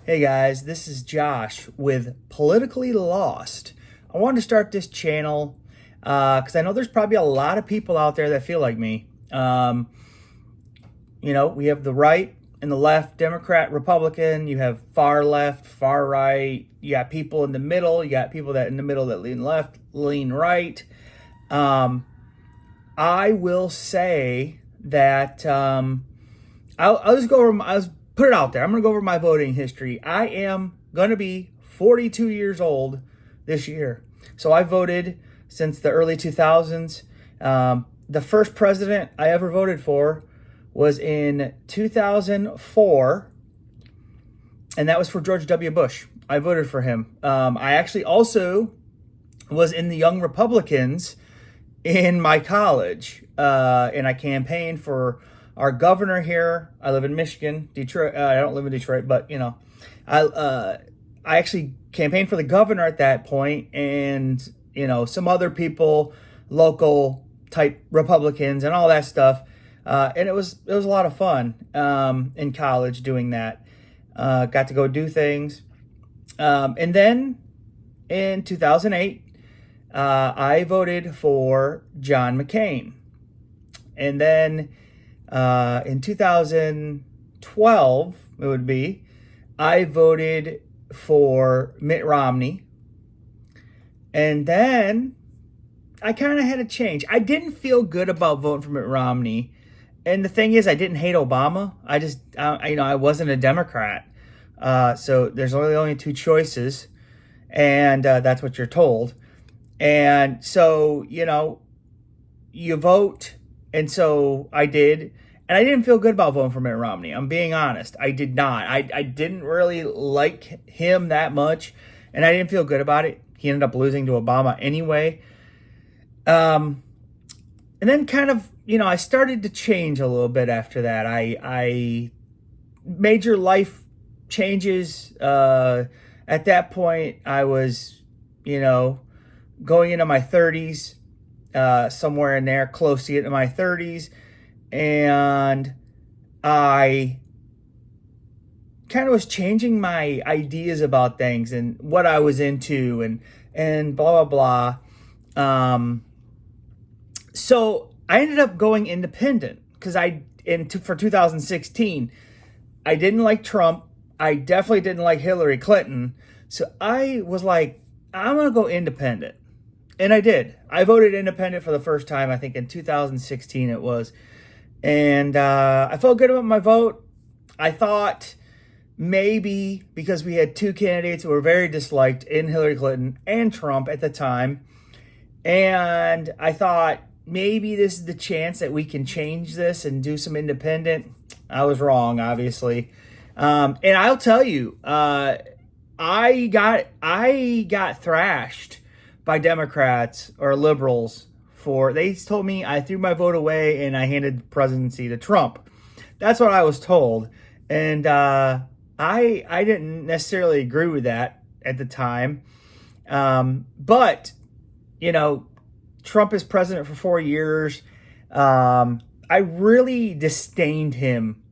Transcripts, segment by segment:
Hey guys, this is Josh with Politically Lost. I wanted to start this channel because I know there's probably a lot of people out there that feel like me. We have the right and the left, Democrat, Republican. You have far left, far right. You got people in the middle. You got people that in the middle that lean left, lean right. I will say that I'll just go over. I'll put it out there. I'm going to go over my voting history. I am going to be 42 years old this year, so I voted since the early 2000s. The first president I ever voted for was in 2004, and that was for George W. Bush. I voted for him. I actually also was in the Young Republicans in my college, and I campaigned for our governor here. I live in Michigan, Detroit. I don't live in Detroit, but I actually campaigned for the governor at that point, and some other people, local type Republicans, and all that stuff. And it was a lot of fun in college doing that. Got to go do things, and then in 2008, I voted for John McCain, and then in 2012, it would be, I voted for Mitt Romney. And then I kind of had a change. I didn't feel good about voting for Mitt Romney. And the thing is, I didn't hate Obama. I wasn't a Democrat. So there's only two choices. And that's what you're told. And so, you vote. And so I did. And I didn't feel good about voting for Mitt Romney. I'm being honest. I did not. I didn't really like him that much. And I didn't feel good about it. He ended up losing to Obama anyway. And then kind of, I started to change a little bit after that. I major life changes. At that point, I was, going into my 30s, somewhere in there, close to getting to my 30s. And I kind of was changing my ideas about things and what I was into and blah, blah, blah. So I ended up going independent because for 2016, I didn't like Trump. I definitely didn't like Hillary Clinton. So I was like, I'm going to go independent. And I did. I voted independent for the first time, I think in 2016 it was. And I felt good about my vote. I thought maybe because we had two candidates who were very disliked in Hillary Clinton and Trump at the time. And I thought maybe this is the chance that we can change this and do some independent. I was wrong, obviously. And I'll tell you, I got thrashed by Democrats or liberals. They told me I threw my vote away and I handed the presidency to Trump. That's what I was told. And I didn't necessarily agree with that at the time. But, Trump is president for 4 years. I really disdained him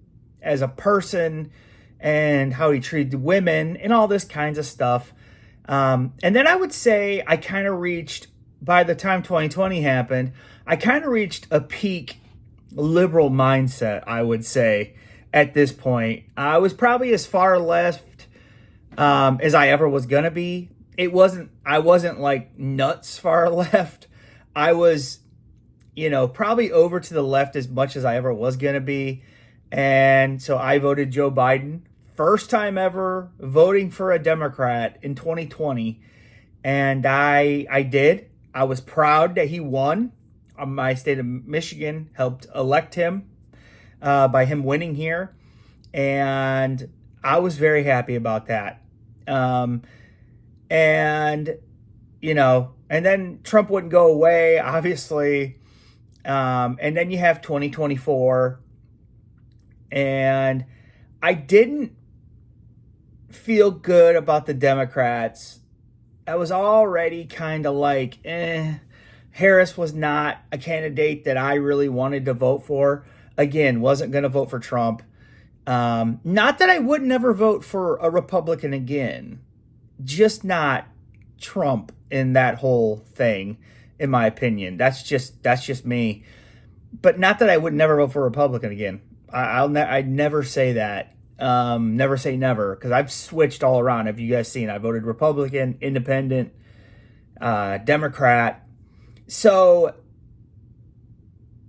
as a person and how he treated women and all this kinds of stuff. And then I would say I kind of reached, by the time 2020 happened, I kind of reached a peak liberal mindset, I would say, at this point. I was probably as far left as I ever was going to be. I wasn't like nuts far left. I was, probably over to the left as much as I ever was going to be. And so I voted Joe Biden. First time ever voting for a Democrat in 2020. And I did. I was proud that he won. My state of Michigan helped elect him by him winning here. And I was very happy about that. And then Trump wouldn't go away, obviously. And then you have 2024. And I didn't feel good about the Democrats. I was already kind of like, Harris was not a candidate that I really wanted to vote for. Again, wasn't going to vote for Trump. Not that I would never vote for a Republican again, just not Trump in that whole thing, in my opinion. That's just me. But not that I would never vote for a Republican again. I'd never say that. Never say never, because I've switched all around. Have you guys seen? I voted Republican, Independent, Democrat. So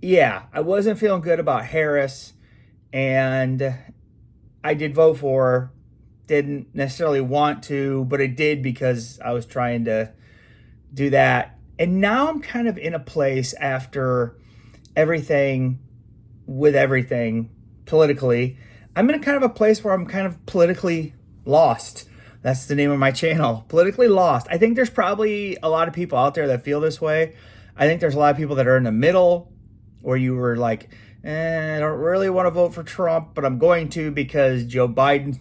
yeah, I wasn't feeling good about Harris, and I did vote for her. Didn't necessarily want to, but I did because I was trying to do that. And now I'm kind of in a place after everything with everything politically. I'm in a kind of a place where I'm kind of politically lost. That's the name of my channel, Politically Lost. I think there's probably a lot of people out there that feel this way. I think there's a lot of people that are in the middle, where you were like, I don't really want to vote for Trump, but I'm going to because Joe Biden,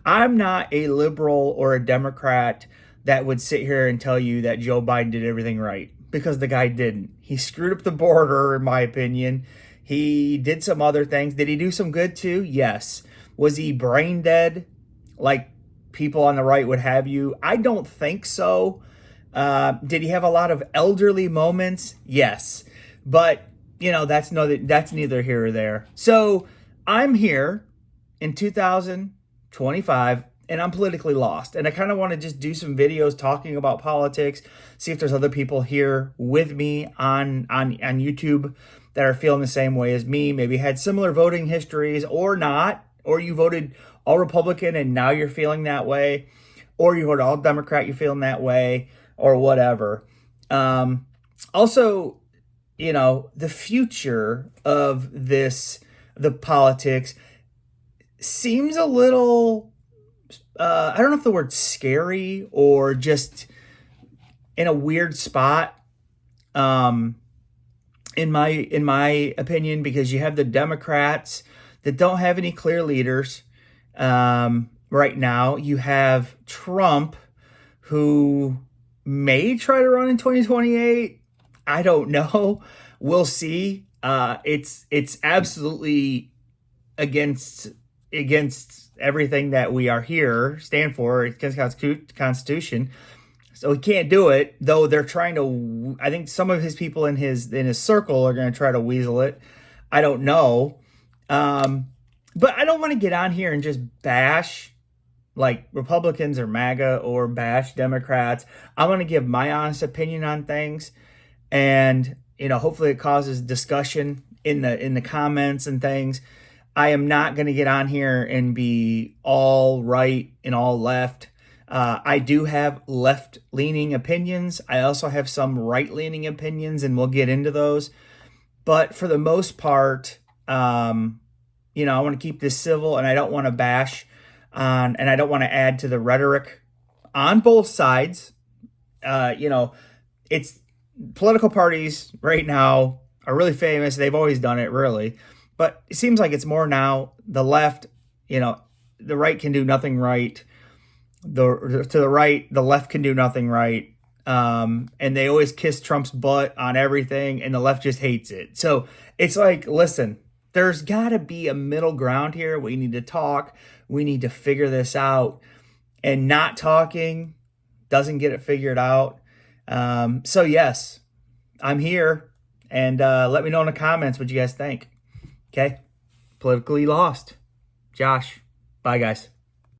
I'm not a liberal or a Democrat that would sit here and tell you that Joe Biden did everything right, because the guy didn't. He screwed up the border, in my opinion. He did some other things. Did he do some good too? Yes. Was he brain dead like people on the right would have you? I don't think so. Did he have a lot of elderly moments? Yes. But, that's neither here or there. So I'm here in 2025, and I'm politically lost. And I kind of want to just do some videos talking about politics, see if there's other people here with me on YouTube that are feeling the same way as me, maybe had similar voting histories or not, or you voted all Republican and now you're feeling that way, or you voted all Democrat, you're feeling that way, or whatever. Also, the future of the politics seems a little, I don't know if the word's scary or just in a weird spot, in my opinion, because you have the Democrats that don't have any clear leaders right now. You have Trump, who may try to run in 2028. I don't know. We'll see. It's absolutely against everything that we are here stand for. It's against the Constitution. So he can't do it, though they're trying to. I think some of his people in his circle are going to try to weasel it. I don't know. But I don't want to get on here and just bash like Republicans or MAGA or bash Democrats. I want to give my honest opinion on things, and hopefully it causes discussion in the comments and things. I am not going to get on here and be all right and all left. I do have left-leaning opinions. I also have some right-leaning opinions, and we'll get into those. But for the most part, I want to keep this civil, and I don't want to bash on, and I don't want to add to the rhetoric on both sides. It's political parties right now are really famous. They've always done it, really. But it seems like it's more now the left, the right can do nothing right. To the right, the left can do nothing right. And they always kiss Trump's butt on everything, and the left just hates it. So it's like, listen, there's got to be a middle ground here. We need to talk. We need to figure this out. And not talking doesn't get it figured out. So yes, I'm here. And let me know in the comments what you guys think. Okay? Politically Lost. Josh. Bye, guys.